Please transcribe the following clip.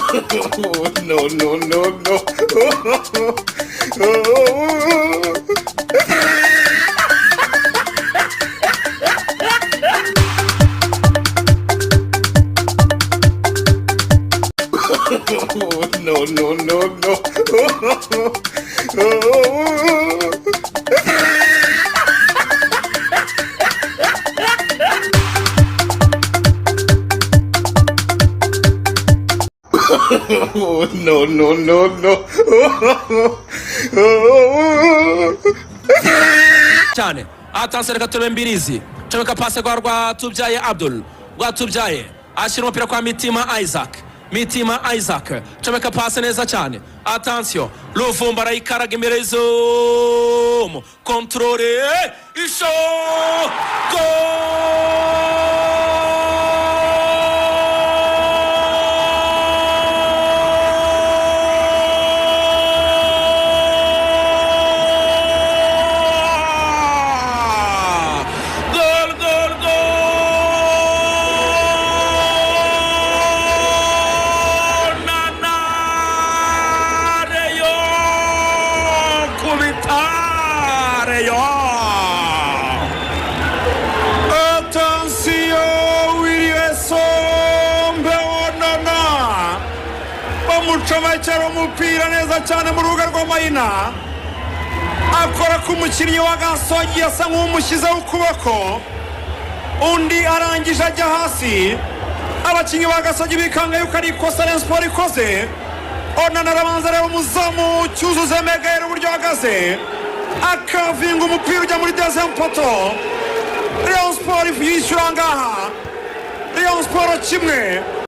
No, no, no, no. No, no, no, no. No, no, no, no. cyane atanse reka tube mbirizi comeka pase kwa Rwatubyaye Abdul Rwatubyaye ashyira umupira kwa Mitima Isaac comeka pase neza cyane attention Luvumba arayikaraga imbere zoom controle isho mucomekera umupira neza cyane mu rubuga rw'Mayina akora ku mukinnyi wa Gasogi asa nk'umushyizeho ukuboko undi arangije ajya hasi abakinnyi ba Gasogi bikanga yuko ari ikosa Rayon Sport ikoze Onana arabanza rero umuzamu Cyuzuzo Megere uburyo ahagaze akavinga umupira ujya muri deuxième poto Rayon Sport yishyura ngaha Rayon Sport kimwe